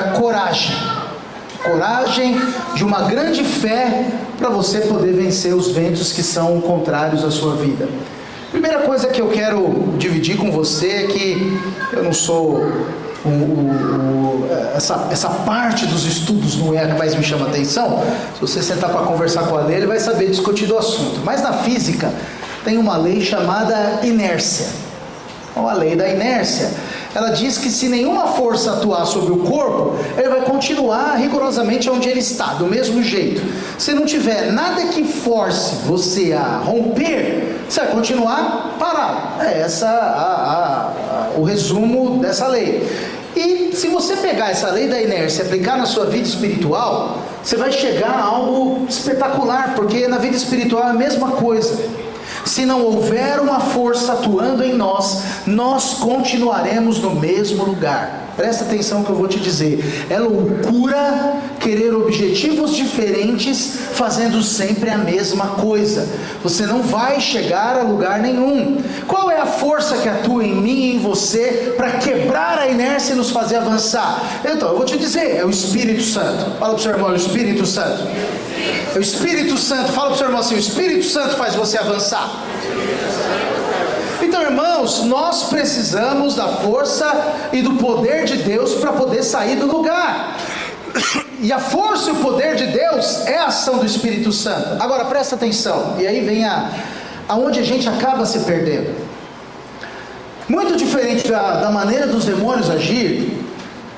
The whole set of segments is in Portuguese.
da coragem. Coragem de uma grande fé para você poder vencer os ventos que são contrários à sua vida. Primeira coisa que eu quero dividir com você é que eu não sou essa parte dos estudos não é a que mais me chama a atenção. Se você sentar para conversar com a lei, ele vai saber discutir do assunto. Mas na física tem uma lei chamada inércia. Então, a lei da inércia, ela diz que se nenhuma força atuar sobre o corpo, ele vai continuar rigorosamente onde ele está, do mesmo jeito. Se não tiver nada que force você a romper, você vai continuar parado. É o resumo dessa lei. E se você pegar essa lei da inércia e aplicar na sua vida espiritual, você vai chegar a algo espetacular, porque na vida espiritual é a mesma coisa. Se não houver uma força atuando em nós, nós continuaremos no mesmo lugar. Presta atenção que eu vou te dizer. É loucura querer objetivos diferentes fazendo sempre a mesma coisa. Você não vai chegar a lugar nenhum. Qual é a força que atua em mim e em você para quebrar a inércia e nos fazer avançar? Então, eu vou te dizer, é o Espírito Santo. Fala para o seu irmão, é o Espírito Santo. É o Espírito Santo. Fala para o seu irmão assim, o Espírito Santo faz você avançar. Então, irmãos, nós precisamos da força e do poder de Deus para poder sair do lugar. E a força e o poder de Deus é a ação do Espírito Santo. Agora, presta atenção, e aí vem aonde a gente acaba se perdendo. Muito diferente da maneira dos demônios agir.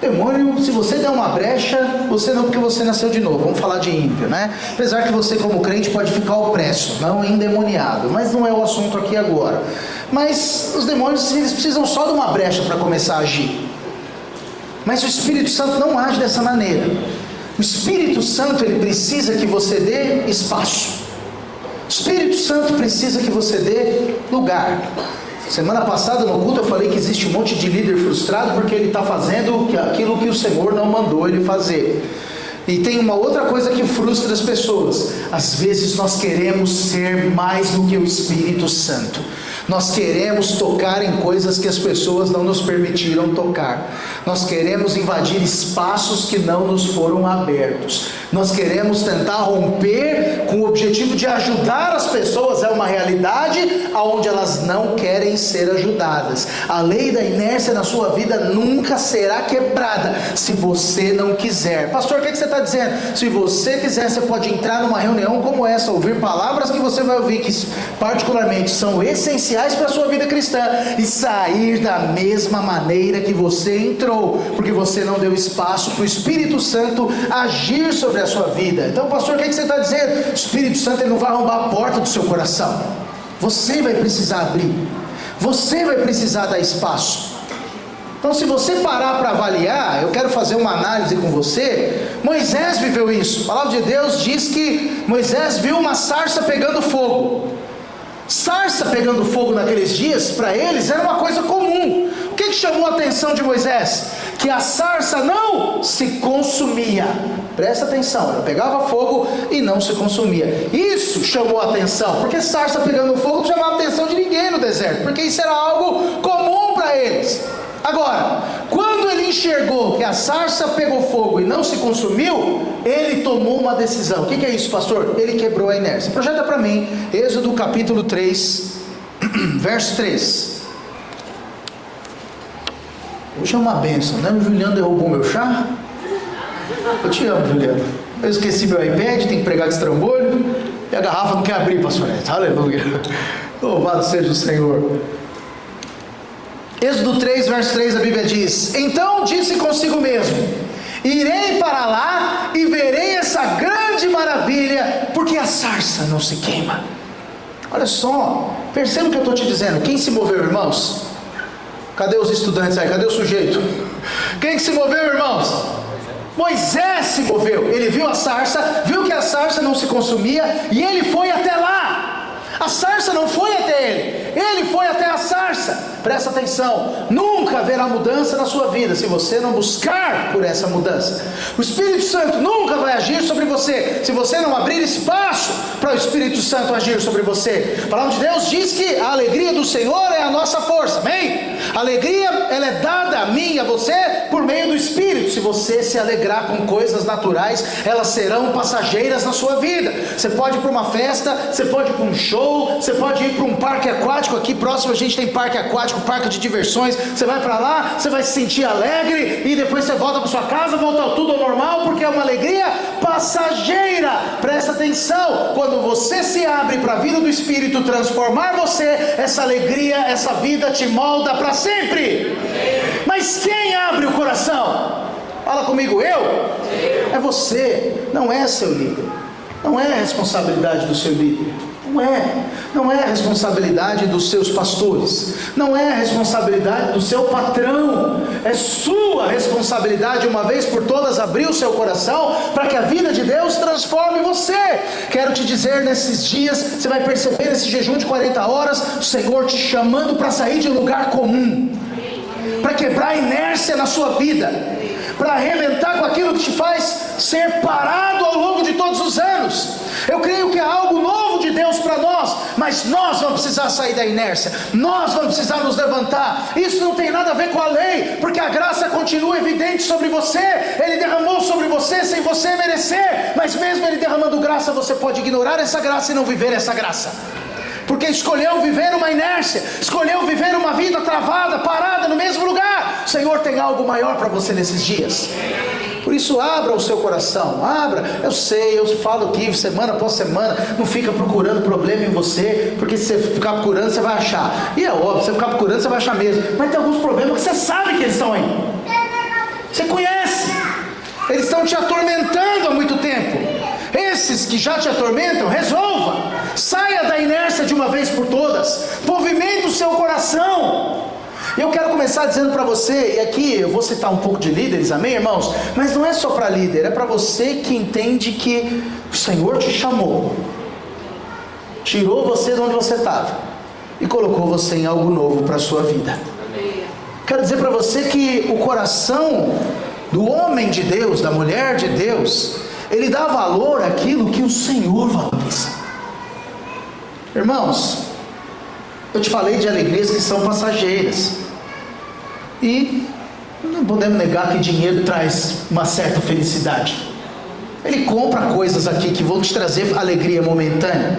Demônio, se você der uma brecha, você não, porque você nasceu de novo. Vamos falar de ímpio, né? Apesar que você como crente pode ficar opresso, não endemoniado, mas não é o assunto aqui agora. Mas os demônios, eles precisam só de uma brecha para começar a agir. Mas o Espírito Santo não age dessa maneira. O Espírito Santo, ele precisa que você dê espaço. O Espírito Santo precisa que você dê lugar. Semana passada no culto eu falei que existe um monte de líder frustrado porque ele está fazendo aquilo que o Senhor não mandou ele fazer. E tem uma outra coisa que frustra as pessoas. Às vezes nós queremos ser mais do que o Espírito Santo. Nós queremos tocar em coisas que as pessoas não nos permitiram tocar. Nós queremos invadir espaços que não nos foram abertos. Nós queremos tentar romper com o objetivo de ajudar as pessoas. É uma realidade onde elas não querem ser ajudadas. A lei da inércia na sua vida nunca será quebrada se você não quiser. Pastor, o que você está dizendo? Se você quiser, você pode entrar numa reunião como essa, ouvir palavras que você vai ouvir, que particularmente são essenciais para a sua vida cristã, e sair da mesma maneira que você entrou, porque você não deu espaço para o Espírito Santo agir sobre a sua vida. Então, pastor, o que você está dizendo? O Espírito Santo, ele não vai arrombar a porta do seu coração. Você vai precisar abrir, você vai precisar dar espaço. Então, se você parar para avaliar, eu quero fazer uma análise com você. Moisés viveu isso. A palavra de Deus diz que Moisés viu uma sarça pegando fogo. Sarça pegando fogo naqueles dias, para eles era uma coisa comum. O que chamou a atenção de Moisés? Que a sarça não se consumia. Presta atenção, ela pegava fogo e não se consumia. Isso chamou a atenção, porque sarça pegando fogo não chamava a atenção de ninguém no deserto, porque isso era algo comum para eles. Agora, quando ele enxergou que a sarça pegou fogo e não se consumiu, ele tomou uma decisão. O que é isso, pastor? Ele quebrou a inércia. Projeta para mim, Êxodo capítulo 3, verso 3. Hoje é uma bênção, né? O Juliano derrubou meu chá. Eu te amo, Juliano. Eu esqueci meu iPad, tem que pregar de estrambolho, e a garrafa não quer abrir, pastor Neto. Aleluia. Louvado seja o Senhor. Êxodo 3, verso 3, a Bíblia diz: então disse consigo mesmo: irei para lá e verei essa grande maravilha, porque a sarça não se queima. Olha só, perceba o que eu estou te dizendo. Quem se moveu, irmãos? Cadê os estudantes aí? Cadê o sujeito? Quem que se moveu, irmãos? Moisés se moveu. Ele viu a sarça, viu que a sarça não se consumia, e ele foi até lá. A sarça não foi até ele foi até a sarça. Presta atenção, nunca haverá mudança na sua vida se você não buscar por essa mudança. O Espírito Santo nunca vai agir sobre você se você não abrir espaço para o Espírito Santo agir sobre você. A palavra de Deus diz que a alegria do Senhor é a nossa força, amém? A alegria, ela é dada a mim e a você por meio do Espírito. Se você se alegrar com coisas naturais, elas serão passageiras na sua vida. Você pode ir para uma festa, você pode ir para um show, você pode ir para um parque aquático. Aqui próximo a gente tem parque aquático, parque de diversões. Você vai para lá, você vai se sentir alegre, e depois você volta para sua casa, volta tudo ao normal, porque é uma alegria passageira. Presta atenção, quando você se abre para a vida do Espírito transformar você, essa alegria, essa vida te molda para sempre. Mas quem abre o coração? Fala comigo, eu? É você, não é seu líder. Não é a responsabilidade do seu líder. Não é a responsabilidade dos seus pastores, não é a responsabilidade do seu patrão, é sua responsabilidade, uma vez por todas, abrir o seu coração, para que a vida de Deus transforme você. Quero te dizer, nesses dias, você vai perceber nesse jejum de 40 horas, o Senhor te chamando para sair de lugar comum, para quebrar a inércia na sua vida, para arrebentar com aquilo que te faz ser parado ao longo de todos os anos. Eu creio que é algo novo de Deus para nós, mas nós vamos precisar sair da inércia, nós vamos precisar nos levantar. Isso não tem nada a ver com a lei, porque a graça continua evidente sobre você. Ele derramou sobre você sem você merecer, mas mesmo Ele derramando graça, você pode ignorar essa graça e não viver essa graça, porque escolheu viver uma inércia, escolheu viver uma vida travada, parada no mesmo lugar. O Senhor tem algo maior para você nesses dias. Por isso, abra o seu coração, abra. Eu sei, eu falo aqui semana após semana, não fica procurando problema em você, porque se você ficar procurando, você vai achar. E é óbvio, se você ficar procurando, você vai achar mesmo. Mas tem alguns problemas que você sabe que eles estão aí, você conhece, eles estão te atormentando há muito tempo. Esses que já te atormentam, resolva, saia da inércia de uma vez por todas, movimente o seu coração. E eu quero começar dizendo para você, e aqui eu vou citar um pouco de líderes, amém, irmãos? Mas não é só para líder, é para você que entende que o Senhor te chamou, tirou você de onde você estava e colocou você em algo novo para a sua vida. Quero dizer para você que o coração do homem de Deus, da mulher de Deus, ele dá valor àquilo que o Senhor valoriza. Irmãos, eu te falei de alegrias que são passageiras, e não podemos negar que dinheiro traz uma certa felicidade. Ele compra coisas aqui que vão te trazer alegria momentânea.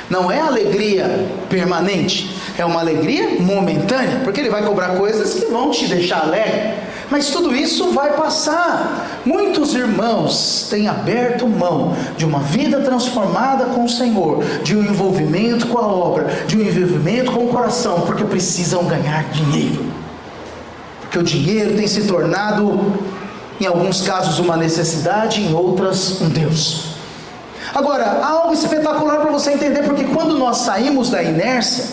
Não é alegria permanente, é uma alegria momentânea, porque ele vai cobrar coisas que vão te deixar alegre, mas tudo isso vai passar. Muitos irmãos têm aberto mão de uma vida transformada com o Senhor, de um envolvimento com a obra, de um envolvimento com o coração, porque precisam ganhar dinheiro, porque o dinheiro tem se tornado, em alguns casos, uma necessidade, em outras, um Deus. Agora, há algo espetacular para você entender, porque quando nós saímos da inércia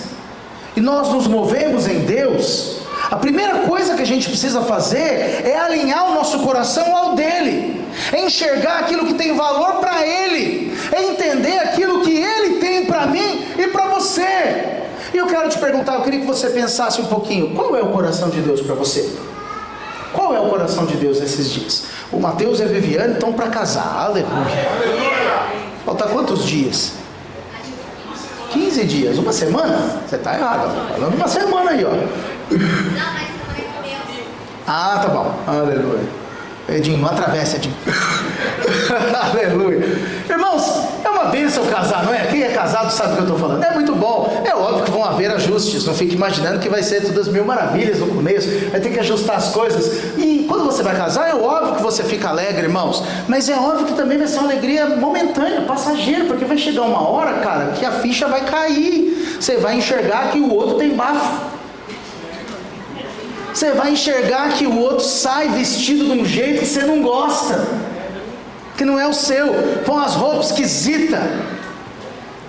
e nós nos movemos em Deus, a primeira coisa que a gente precisa fazer é alinhar o nosso coração ao dele, é enxergar aquilo que tem valor para ele, é entender aquilo que ele tem para mim e para você. E eu quero te perguntar, eu queria que você pensasse um pouquinho, qual é o coração de Deus para você? Qual é o coração de Deus nesses dias? O Mateus e a Viviane estão para casar, aleluia. Falta quantos dias? 15 dias, uma semana? Você está errado, falando uma semana aí, ó. Ah, tá bom, aleluia. Edinho, atravessa, Edinho. Aleluia. Irmãos, é uma bênção casar, não é? Quem é casado sabe o que eu estou falando. É muito bom. É óbvio que vão haver ajustes. Não fique imaginando que vai ser todas mil maravilhas no começo. Vai ter que ajustar as coisas. E quando você vai casar, é óbvio que você fica alegre, irmãos. Mas é óbvio que também vai ser uma alegria momentânea, passageira. Porque vai chegar uma hora, cara, que a ficha vai cair. Você vai enxergar que o outro tem bafo. Você vai enxergar que o outro sai vestido de um jeito que você não gosta, que não é o seu, põe as roupas esquisitas,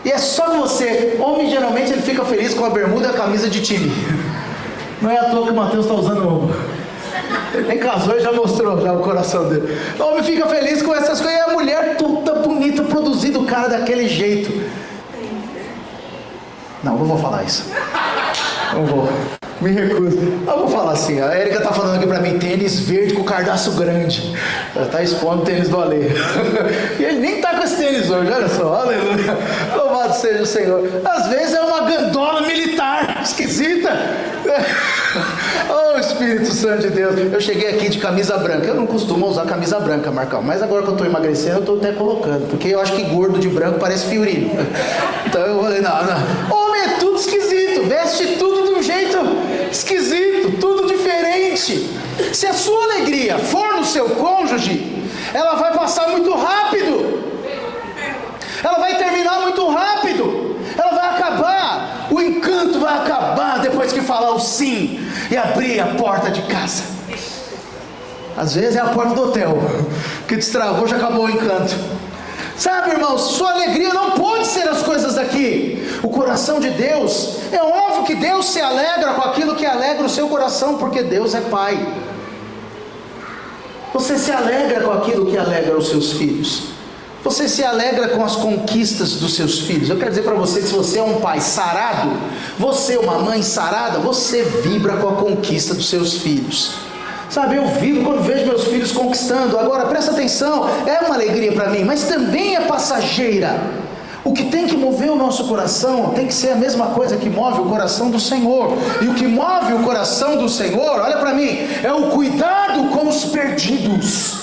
e é só você. Homem geralmente ele fica feliz com a bermuda e a camisa de time. Não é à toa que o Mateus está usando. Ele nem casou e já mostrou já o coração dele. O homem fica feliz com essas coisas, e a mulher toda bonita, produzida, o cara daquele jeito. Não vou falar isso. Não vou. Me recuso. Eu vou falar assim, a Érica está falando aqui para mim, tênis verde com cardaço grande. Ela está expondo o tênis do Ale. E ele nem está com esse tênis hoje, olha só, aleluia. Louvado seja o Senhor. Às vezes é uma gandola militar. Esquisita. Oh, Espírito Santo de Deus. Eu cheguei aqui de camisa branca. Eu não costumo usar camisa branca, Marcão, mas agora que eu estou emagrecendo, eu estou até colocando, porque eu acho que gordo de branco parece Fiorino. Então eu falei, não. Homem é tudo esquisito, veste tudo de um jeito esquisito, tudo diferente. Se a sua alegria for no seu cônjuge, ela vai passar muito rápido. Ela vai terminar muito rápido. Ela vai acabar. O encanto vai acabar depois que falar o sim e abrir a porta de casa. Às vezes é a porta do hotel que destravou, já acabou o encanto. Sabe, irmãos, sua alegria não pode ser as coisas daqui. O coração de Deus, é óbvio que Deus se alegra com aquilo que alegra o seu coração, porque Deus é Pai. Você se alegra com aquilo que alegra os seus filhos. Você se alegra com as conquistas dos seus filhos. Eu quero dizer para você que se você é um pai sarado, você é uma mãe sarada, você vibra com a conquista dos seus filhos. Sabe, eu vibro quando vejo meus filhos conquistando. Agora, presta atenção, é uma alegria para mim, mas também é passageira. O que tem que mover o nosso coração tem que ser a mesma coisa que move o coração do Senhor. E o que move o coração do Senhor, olha para mim, é o cuidado com os perdidos.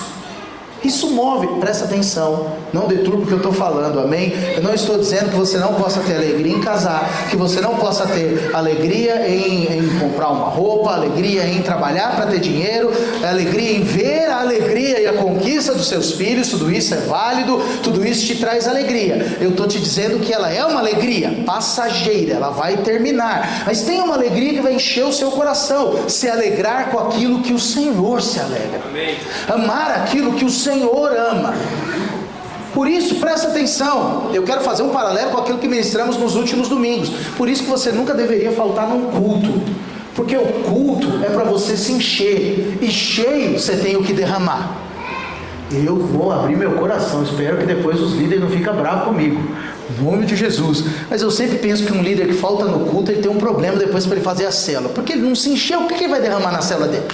Isso move, presta atenção, não deturpe o que eu estou falando, amém? Eu não estou dizendo que você não possa ter alegria em casar, que você não possa ter alegria em comprar uma roupa, alegria em trabalhar para ter dinheiro, alegria em ver a alegria e a conquista dos seus filhos. Tudo isso é válido, tudo isso te traz alegria. Eu estou te dizendo que ela é uma alegria passageira, ela vai terminar, mas tem uma alegria que vai encher o seu coração, se alegrar com aquilo que o Senhor se alegra, amém. Amar aquilo que o Senhor ama. Por isso, presta atenção, eu quero fazer um paralelo com aquilo que ministramos nos últimos domingos. Por isso que você nunca deveria faltar num culto, porque o culto é para você se encher, e cheio você tem o que derramar. Eu vou abrir meu coração, espero que depois os líderes não fiquem bravos comigo, em nome de Jesus. Mas eu sempre penso que um líder que falta no culto, ele tem um problema depois para ele fazer a célula, porque ele não se encheu. O que ele vai derramar na célula dele?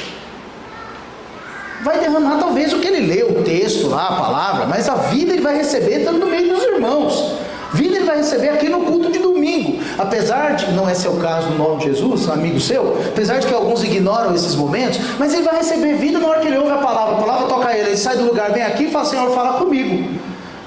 Vai derramar talvez o que ele leu, o texto lá, a palavra, mas a vida ele vai receber estando no meio dos irmãos. Vida ele vai receber aqui no culto de domingo. Apesar de, não é seu caso no nome de Jesus, amigo seu, apesar de que alguns ignoram esses momentos, mas ele vai receber vida na hora que ele ouve a palavra toca ele sai do lugar, vem aqui e fala, Senhor, fala comigo.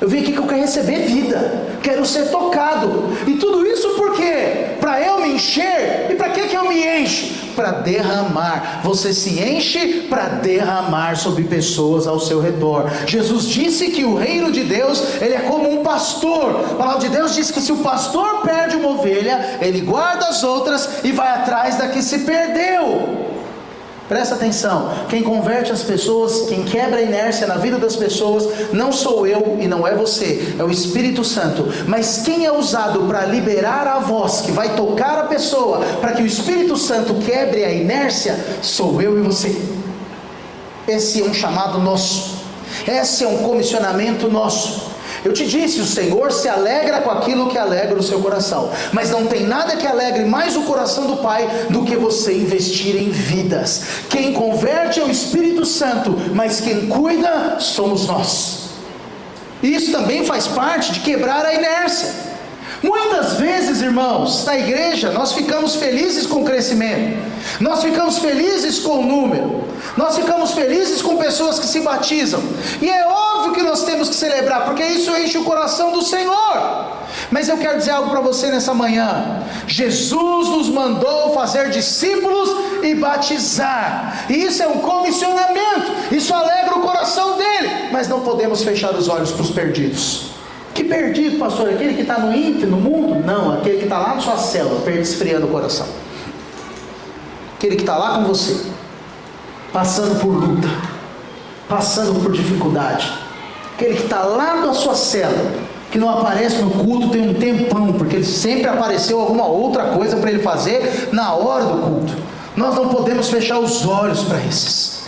Eu vim aqui que eu quero receber vida, quero ser tocado. E tudo isso por quê? Para eu me encher. E para que eu me encho? Para derramar. Você se enche para derramar sobre pessoas ao seu redor. Jesus disse que o reino de Deus, ele é como um pastor. A palavra de Deus diz que se o pastor perde uma ovelha, ele guarda as outras e vai atrás da que se perdeu. Presta atenção, quem converte as pessoas, quem quebra a inércia na vida das pessoas, não sou eu e não é você, é o Espírito Santo. Mas quem é usado para liberar a voz, que vai tocar a pessoa, para que o Espírito Santo quebre a inércia, sou eu e você. Esse é um chamado nosso, esse é um comissionamento nosso. Eu te disse, o Senhor se alegra com aquilo que alegra o seu coração, mas não tem nada que alegre mais o coração do Pai do que você investir em vidas. Quem converte é o Espírito Santo, mas quem cuida somos nós. E isso também faz parte de quebrar a inércia. Muitas vezes, irmãos, na igreja nós ficamos felizes com o crescimento, nós ficamos felizes com o número, nós ficamos felizes com pessoas que se batizam, e é óbvio que nós temos que celebrar, porque isso enche o coração do Senhor. Mas eu quero dizer algo para você nessa manhã: Jesus nos mandou fazer discípulos e batizar, e isso é um comissionamento, isso alegra o coração dele, mas não podemos fechar os olhos para os perdidos. Que perdido, pastor? Aquele que está no íntimo, no mundo? Não, aquele que está lá na sua célula, esfriando o coração. Aquele que está lá com você, passando por luta, passando por dificuldade. Aquele que está lá na sua célula, que não aparece no culto tem um tempão, porque ele sempre apareceu alguma outra coisa para ele fazer na hora do culto. Nós não podemos fechar os olhos para esses.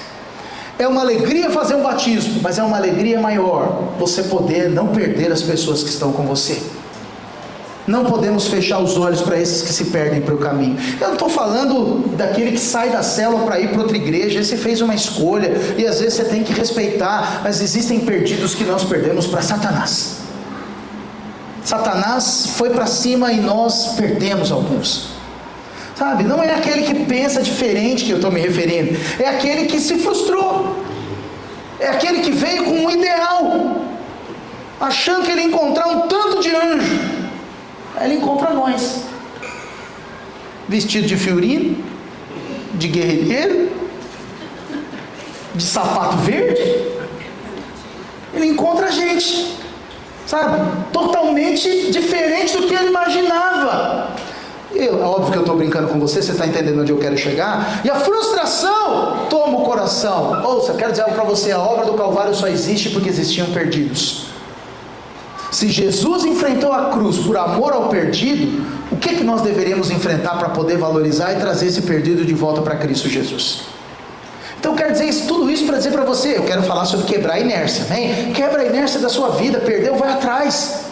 É uma alegria fazer um batismo, mas é uma alegria maior você poder não perder as pessoas que estão com você. Não podemos fechar os olhos para esses que se perdem pelo caminho. Eu não estou falando daquele que sai da célula para ir para outra igreja. Esse fez uma escolha e às vezes você tem que respeitar, mas existem perdidos que nós perdemos para Satanás. Satanás foi para cima e nós perdemos alguns. Sabe, não é aquele que pensa diferente que eu estou me referindo, é aquele que se frustrou, é aquele que veio com um ideal, achando que ele ia encontrar um tanto de anjo, aí ele encontra nós, vestido de fiorino, de guerrilheiro, de sapato verde, ele encontra a gente, sabe, totalmente diferente do que ele imaginava. É óbvio que eu estou brincando com você, você está entendendo onde eu quero chegar? E a frustração toma o coração. Ouça, quero dizer algo para você, a obra do Calvário só existe porque existiam perdidos. Se Jesus enfrentou a cruz por amor ao perdido, o que nós deveríamos enfrentar para poder valorizar e trazer esse perdido de volta para Cristo Jesus? Então eu quero dizer isso, tudo isso para dizer para você, eu quero falar sobre quebrar a inércia, hein? Quebra a inércia da sua vida, perdeu, vai atrás,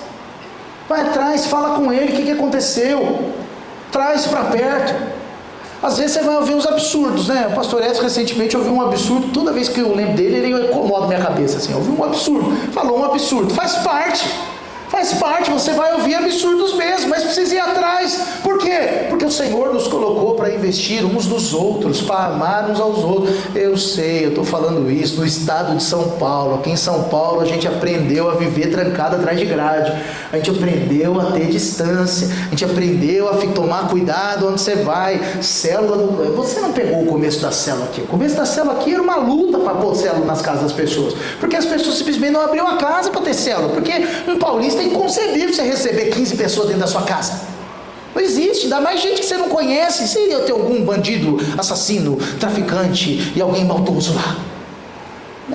fala com ele, o que aconteceu? Traz para perto. Às vezes você vai ouvir uns absurdos, né? O pastor Edson recentemente ouviu um absurdo, toda vez que eu lembro dele, ele incomoda minha cabeça assim, ouviu um absurdo, falou um absurdo, faz parte, você vai ouvir absurdos mesmo, mas precisa ir atrás. Por quê? Porque o Senhor nos colocou para investir uns nos outros, para amar uns aos outros. Eu sei, eu estou falando isso no estado de São Paulo. Aqui em São Paulo a gente aprendeu a viver trancado atrás de grade, a gente aprendeu a ter distância, a gente aprendeu a tomar cuidado onde você vai. Célula, você não pegou o começo da célula aqui. O começo da célula aqui era uma luta para pôr célula nas casas das pessoas, porque as pessoas simplesmente não abriam a casa para ter célula, porque um paulista é inconcebível você receber 15 pessoas dentro da sua casa. Não existe, ainda mais gente que você não conhece. Se eu ter algum bandido, assassino, traficante e alguém maldoso lá,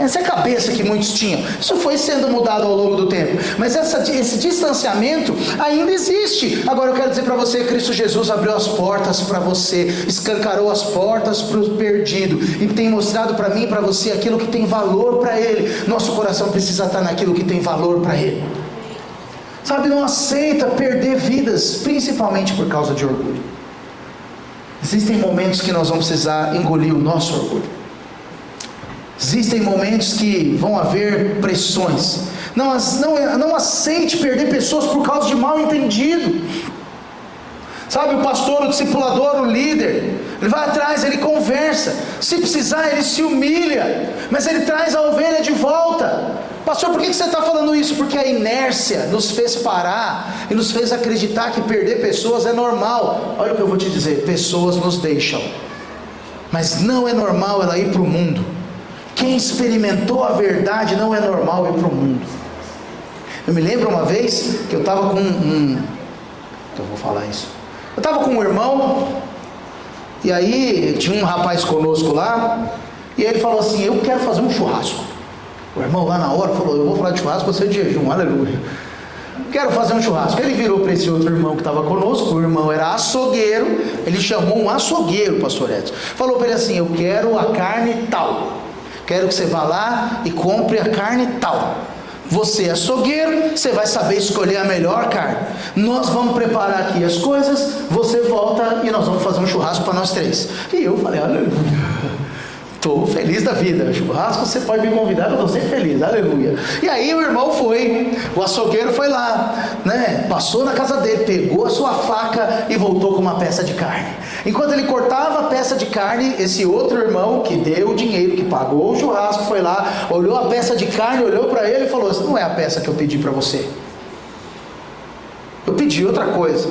essa é a cabeça que muitos tinham. Isso foi sendo mudado ao longo do tempo, mas esse distanciamento ainda existe. Agora eu quero dizer para você, Cristo Jesus abriu as portas para você, escancarou as portas para o perdido, e tem mostrado para mim e para você aquilo que tem valor para Ele. Nosso coração precisa estar naquilo que tem valor para Ele. Sabe, não aceita perder vidas, principalmente por causa de orgulho. Existem momentos que nós vamos precisar engolir o nosso orgulho. Existem momentos que vão haver pressões. Não aceite perder pessoas por causa de mal entendido. Sabe, o pastor, o discipulador, o líder, ele vai atrás, ele conversa. Se precisar, ele se humilha, mas ele traz a ovelha de volta. Pastor, por que você está falando isso? Porque a inércia nos fez parar e nos fez acreditar que perder pessoas é normal. Olha o que eu vou te dizer, pessoas nos deixam, mas não é normal ela ir para o mundo. Quem experimentou a verdade, não é normal ir para o mundo. Eu me lembro uma vez que eu estava com eu vou falar isso. Eu estava com um irmão, e aí tinha um rapaz conosco lá, e ele falou assim: eu quero fazer um churrasco. O irmão lá na hora falou: eu vou falar de churrasco, você de jejum, aleluia. Quero fazer um churrasco. Ele virou para esse outro irmão que estava conosco, o irmão era açougueiro, ele chamou um açougueiro, pastor Edson, falou para ele assim: eu quero a carne tal, quero que você vá lá e compre a carne tal. Você é açougueiro, você vai saber escolher a melhor carne. Nós vamos preparar aqui as coisas, você volta e nós vamos fazer um churrasco para nós três. E eu falei: aleluia, estou feliz da vida. Churrasco, você pode me convidar, eu estou sempre feliz, aleluia. E aí o irmão foi, o açougueiro foi lá, né? Passou na casa dele, pegou a sua faca e voltou com uma peça de carne. Enquanto ele cortava a peça de carne, esse outro irmão que deu o dinheiro, que pagou o churrasco, foi lá, olhou a peça de carne, olhou para ele e falou: essa não é a peça que eu pedi para você, eu pedi outra coisa.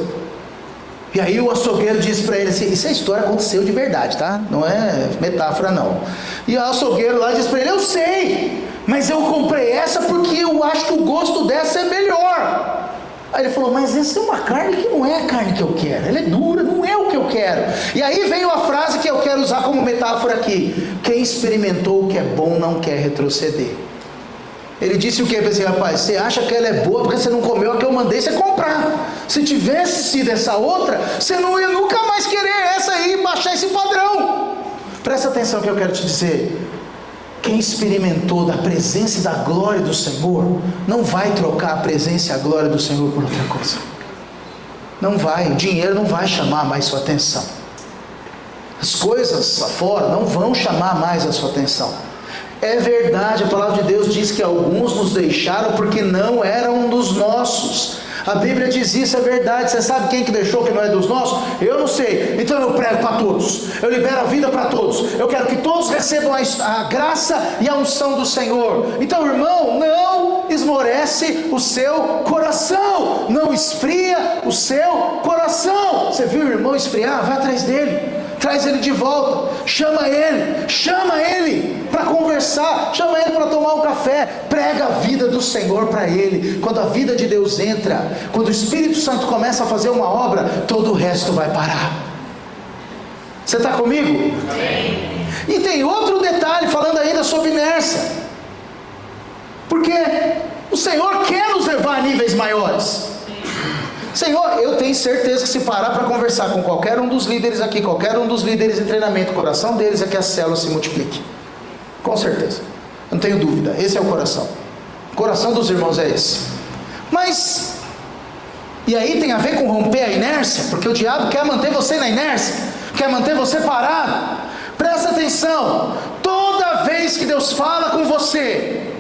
E aí o açougueiro disse para ele assim: isso é história, aconteceu de verdade, tá? Não é metáfora não. E o açougueiro lá disse para ele: eu sei, mas eu comprei essa porque eu acho que o gosto dessa é melhor. Aí ele falou: mas essa é uma carne que não é a carne que eu quero, ela é dura, não é o que eu quero. E aí veio a frase que eu quero usar como metáfora aqui: quem experimentou o que é bom não quer retroceder. Ele disse o que para esse rapaz? Você acha que ela é boa porque você não comeu a que eu mandei você comprar. Se tivesse sido essa outra, você não ia nunca mais querer essa aí e baixar esse padrão. Presta atenção que eu quero te dizer: quem experimentou da presença e da glória do Senhor, não vai trocar a presença e a glória do Senhor por outra coisa. Não vai, o dinheiro não vai chamar mais sua atenção. As coisas lá fora não vão chamar mais a sua atenção. É verdade, a palavra de Deus diz que alguns nos deixaram porque não eram dos nossos. A Bíblia diz isso, é verdade. Você sabe quem que deixou que não é dos nossos? Eu não sei. Então eu prego para todos, eu libero a vida para todos, eu quero que todos recebam a graça e a unção do Senhor. Então, irmão, não esmorece o seu coração, não esfria o seu coração. Você viu o irmão esfriar? Vai atrás dele, traz ele de volta, chama ele para conversar, chama ele para tomar um café, prega a vida do Senhor para ele. Quando a vida de Deus entra, quando o Espírito Santo começa a fazer uma obra, todo o resto vai parar. Você está comigo? Amém. E tem outro detalhe, falando ainda sobre inércia, porque o Senhor quer nos levar a níveis maiores. Senhor, eu tenho certeza que se parar para conversar com qualquer um dos líderes aqui, qualquer um dos líderes em treinamento, o coração deles é que a célula se multiplique. Com certeza, não tenho dúvida, esse é o coração. O coração dos irmãos é esse. Mas, e aí tem a ver com romper a inércia, porque o diabo quer manter você na inércia, quer manter você parado. Presta atenção, toda vez que Deus fala com você,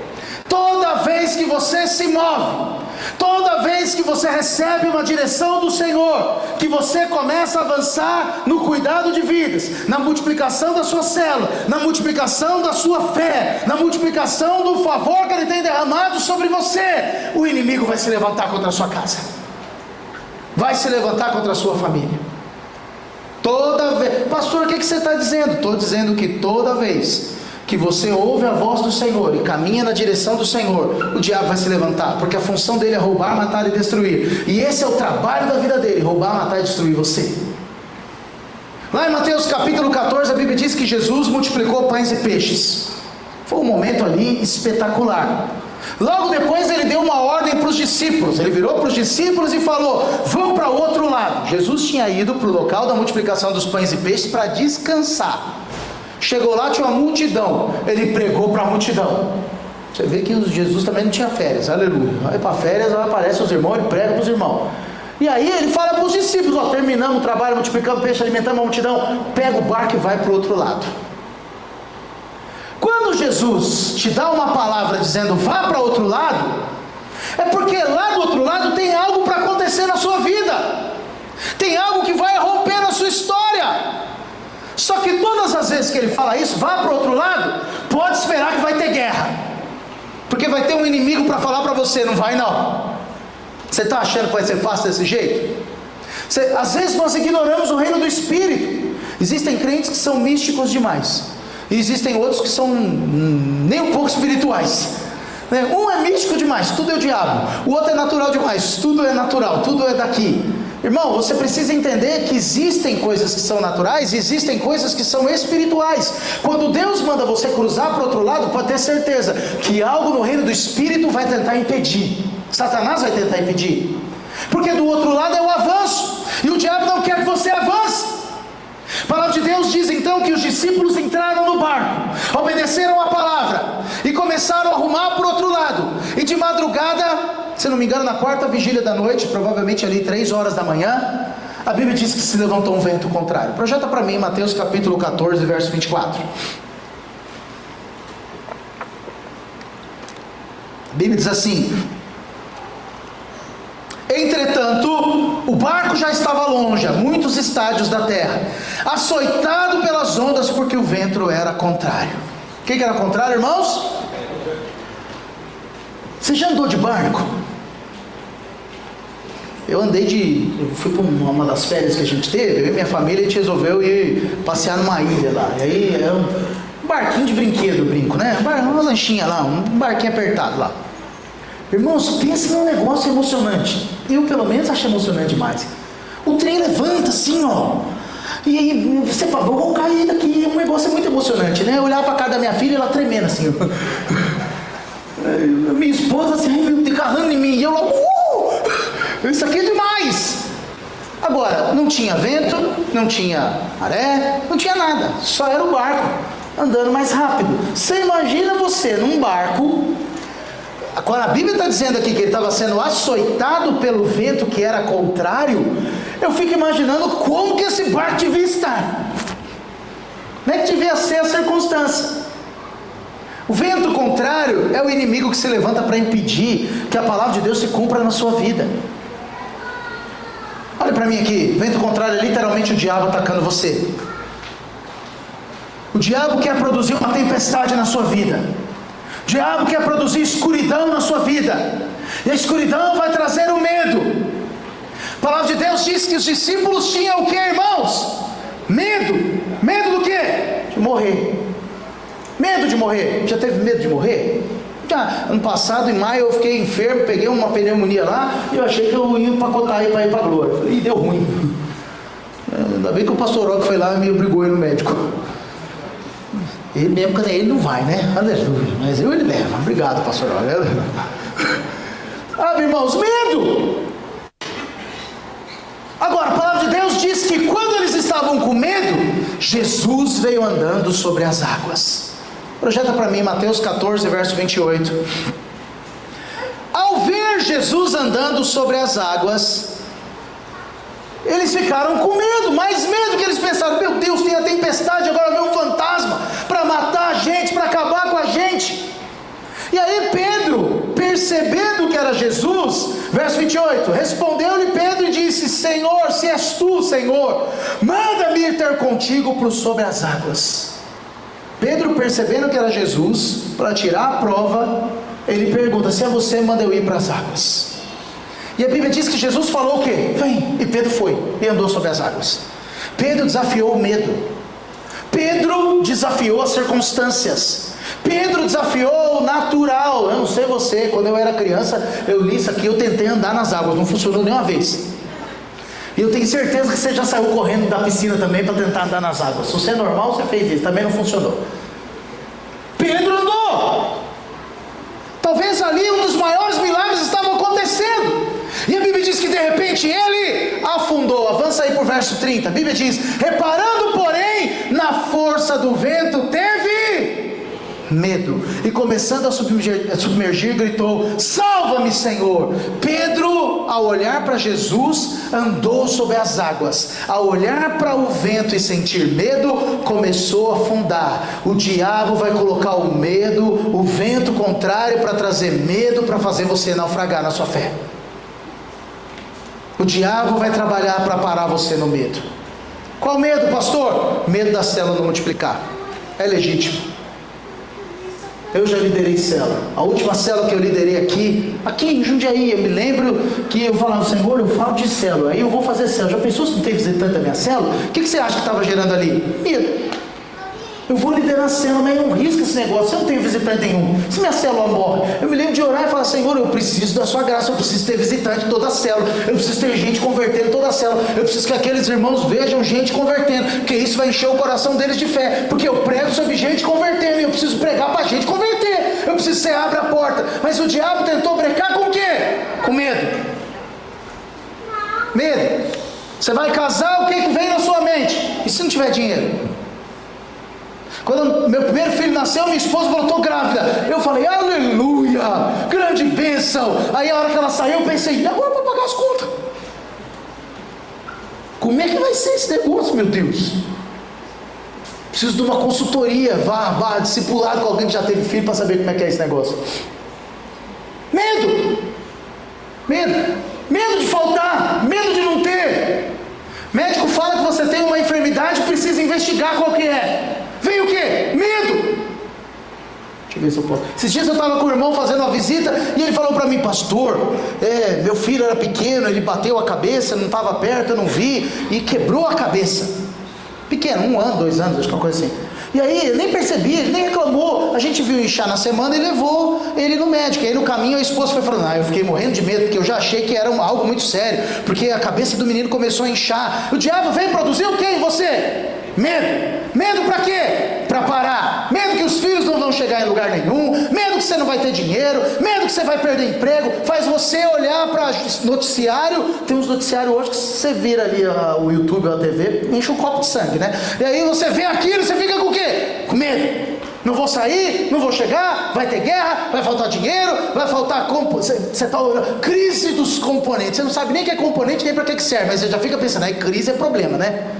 toda vez que você se move, toda vez que você recebe uma direção do Senhor, que você começa a avançar no cuidado de vidas, na multiplicação da sua célula, na multiplicação da sua fé, na multiplicação do favor que Ele tem derramado sobre você, o inimigo vai se levantar contra a sua casa, vai se levantar contra a sua família. Toda vez, pastor, o que você está dizendo? Estou dizendo que toda vez que você ouve a voz do Senhor e caminha na direção do Senhor, o diabo vai se levantar, porque a função dele é roubar, matar e destruir, e esse é o trabalho da vida dele, roubar, matar e destruir você. Lá em Mateus capítulo 14, a Bíblia diz que Jesus multiplicou pães e peixes. Foi um momento ali espetacular. Logo depois ele deu uma ordem para os discípulos, ele virou para os discípulos e falou: vão para o outro lado. Jesus tinha ido para o local da multiplicação dos pães e peixes para descansar. Chegou lá, tinha uma multidão, ele pregou para a multidão. Você vê que Jesus também não tinha férias, aleluia. Vai para férias, aparece os irmãos, ele prega para os irmãos. E aí ele fala para os discípulos: ó, terminamos o trabalho, multiplicamos peixe, alimentamos a multidão, pega o barco e vai para o outro lado. Quando Jesus te dá uma palavra dizendo vá para outro lado, é porque lá do outro lado tem algo para acontecer na sua vida, tem algo que vai romper na sua história. Só que todas as vezes que ele fala isso, vá para o outro lado, pode esperar que vai ter guerra, porque vai ter um inimigo para falar para você, não vai não. Você está achando que vai ser fácil desse jeito? Às vezes nós ignoramos o reino do Espírito. Existem crentes que são místicos demais, e existem outros que são nem um pouco espirituais. Um é místico demais, tudo é o diabo. O outro é natural demais, tudo é natural, tudo é daqui. Irmão, você precisa entender que existem coisas que são naturais e existem coisas que são espirituais. Quando Deus manda você cruzar para o outro lado, pode ter certeza que algo no reino do Espírito vai tentar impedir. Satanás vai tentar impedir, porque do outro lado é o avanço, e o diabo não quer que você avance. A palavra de Deus diz então que os discípulos entraram no barco, obedeceram a palavra e começaram a arrumar para o outro lado. E de madrugada, se não me engano, na quarta vigília da noite, provavelmente ali 3 horas da manhã, a Bíblia diz que se levantou um vento contrário. Projeta para mim Mateus capítulo 14, verso 24. A Bíblia diz assim: entretanto, o barco já estava longe, a muitos estádios da terra, açoitado pelas ondas, porque o vento era contrário. O que era contrário, irmãos? Você já andou de barco? Eu fui para uma das férias que a gente teve, eu e minha família, a gente resolveu ir passear numa ilha lá. E aí é um barquinho de brinquedo, eu brinco, né? Uma lanchinha lá, um barquinho apertado lá. Irmãos, pensa num negócio emocionante. Eu pelo menos acho emocionante demais. O trem levanta assim, ó. E aí você fala, vou cair daqui. Um negócio muito emocionante, né? Eu olhava para a cara da minha filha, ela tremendo assim. Minha esposa assim, agarrando em mim. E eu lá, isso aqui é demais. Agora, não tinha vento, não tinha maré, não tinha nada. Só era o barco andando mais rápido. Você imagina você num barco. Quando a Bíblia está dizendo aqui que ele estava sendo açoitado pelo vento que era contrário, eu fico imaginando como que esse barco devia estar. Como é que devia ser a circunstância? O vento contrário é o inimigo que se levanta para impedir que a palavra de Deus se cumpra na sua vida. Olha para mim aqui, vento contrário é literalmente o diabo atacando você. O diabo quer produzir uma tempestade na sua vida. O diabo quer produzir escuridão na sua vida. E a escuridão vai trazer o medo. A palavra de Deus diz que os discípulos tinham o que, irmãos? Medo. Medo do quê? De morrer. Medo de morrer. Já teve medo de morrer? Já. Ano passado, em maio, eu fiquei enfermo, peguei uma pneumonia lá, e eu achei que eu ia empacotar aí para ir para a glória. Falei, deu ruim. Ainda bem que o pastor Roque foi lá e me obrigou a ir no médico. Ele mesmo, quando ele não vai, né? Aleluia. Mas ele leva. Obrigado, pastor Roque. Ah, irmãos, medo. Agora, a palavra de Deus diz que quando eles estavam com medo, Jesus veio andando sobre as águas. Projeta para mim Mateus 14, verso 28. Ao ver Jesus andando sobre as águas, eles ficaram com medo, mais medo, que eles pensaram, meu Deus, tem a tempestade, agora vem um fantasma para matar a gente, para acabar com a gente. E aí Pedro, percebendo que era Jesus, verso 28, respondeu-lhe Pedro e disse, Senhor, se és tu, Senhor, manda-me ir ter contigo por sobre as águas. Pedro, percebendo que era Jesus, para tirar a prova, ele pergunta, se é você, manda eu ir para as águas. E a Bíblia diz que Jesus falou o quê? Vem, e Pedro foi, e andou sobre as águas. Pedro desafiou o medo. Pedro desafiou as circunstâncias. Pedro desafiou o natural. Eu não sei você, quando eu era criança, eu li isso aqui, eu tentei andar nas águas, não funcionou nenhuma vez. E eu tenho certeza que você já saiu correndo da piscina também para tentar andar nas águas. Se você é normal, você fez isso, também não funcionou. Pedro andou. Talvez ali um dos maiores milagres estavam acontecendo. E a Bíblia diz que de repente ele afundou. Avança aí para o verso 30. A Bíblia diz, reparando porém na força do vento, teve medo, e começando a submergir, gritou, salva-me, Senhor. Pedro, ao olhar para Jesus, andou sobre as águas. Ao olhar para o vento e sentir medo, começou a afundar. O diabo vai colocar o medo, o vento contrário, para trazer medo, para fazer você naufragar na sua fé. O diabo vai trabalhar para parar você no medo. Qual medo, pastor? Medo da célula não multiplicar. É legítimo. Eu já liderei célula. A última célula que eu liderei aqui em Jundiaí, eu me lembro que eu falava, Senhor, eu falo de célula, aí eu vou fazer célula. Já pensou se não tem visitante da minha célula? O que você acha que estava gerando ali? Medo. Eu vou liderar a célula, mas não risca esse negócio, eu não tenho visitante nenhum. Se minha célula morre, eu me lembro de orar e falar, Senhor, eu preciso da sua graça, eu preciso ter visitante em toda a célula, eu preciso ter gente convertendo em toda a célula, eu preciso que aqueles irmãos vejam gente convertendo, porque isso vai encher o coração deles de fé, porque eu prego sobre gente convertendo, e eu preciso pregar para gente converter, eu preciso que você abra a porta. Mas o diabo tentou brecar com o quê? Com medo. Medo. Você vai casar, o que vem na sua mente? E se não tiver dinheiro? Quando meu primeiro filho nasceu, minha esposa falou, estou grávida. Eu falei, aleluia, grande bênção. Aí a hora que ela saiu, eu pensei, e agora para pagar as contas? Como é que vai ser esse negócio, meu Deus? Preciso de uma consultoria, discipulado com alguém que já teve filho, para saber como é que é esse negócio. Medo. Medo de faltar, medo de não ter. Médico fala que você tem uma enfermidade, precisa investigar qual que é. Vem o quê? Medo. Deixa eu ver se eu posso. Esses dias eu estava com o irmão fazendo uma visita, e ele falou para mim, pastor, meu filho era pequeno, ele bateu a cabeça, não estava perto, eu não vi, e quebrou a cabeça. Pequeno, 1 ano, 2 anos, acho que uma coisa assim. E aí, eu nem percebi, ele nem reclamou. A gente viu inchar na semana e levou ele no médico. E aí no caminho a esposa foi falando, eu fiquei morrendo de medo, porque eu já achei que era algo muito sério, porque a cabeça do menino começou a inchar. O diabo vem produzir o que em você? Medo. Medo para quê? Para parar. Medo que os filhos não vão chegar em lugar nenhum. Medo que você não vai ter dinheiro. Medo que você vai perder emprego. Faz você olhar para noticiário. Tem uns noticiários hoje que você vira ali o YouTube ou a TV, enche um copo de sangue, né? E aí você vê aquilo, você fica com o quê? Com medo. Não vou sair, não vou chegar, vai ter guerra, vai faltar dinheiro, vai faltar você está olhando, crise dos componentes. Você não sabe nem o que é componente, nem para que serve, mas você já fica pensando, aí crise é problema, né?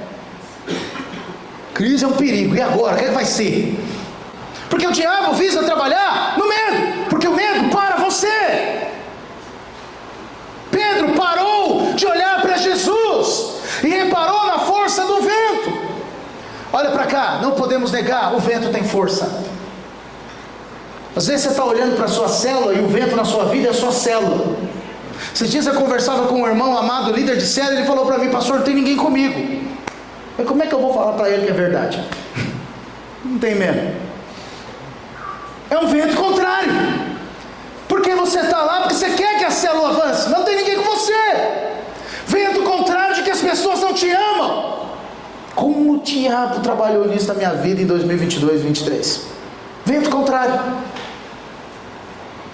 Crise é um perigo, e agora? O que vai ser? Porque o diabo visa trabalhar no medo, porque o medo para você. Pedro parou de olhar para Jesus. podemos negar? O vento tem força. Às vezes você está olhando para a sua célula e o vento na sua vida é a sua célula. Esses dias eu conversava com um irmão amado, líder de célula, ele falou para mim: pastor, não tem ninguém comigo. Mas como é que eu vou falar para ele que é verdade? Não tem mesmo. É um vento contrário. Porque você está lá porque você quer que a célula avance, mas não tem ninguém com você. Vento contrário de que as pessoas não te amam. Como o diabo trabalhou nisso na minha vida em 2022 e 2023? Vento contrário.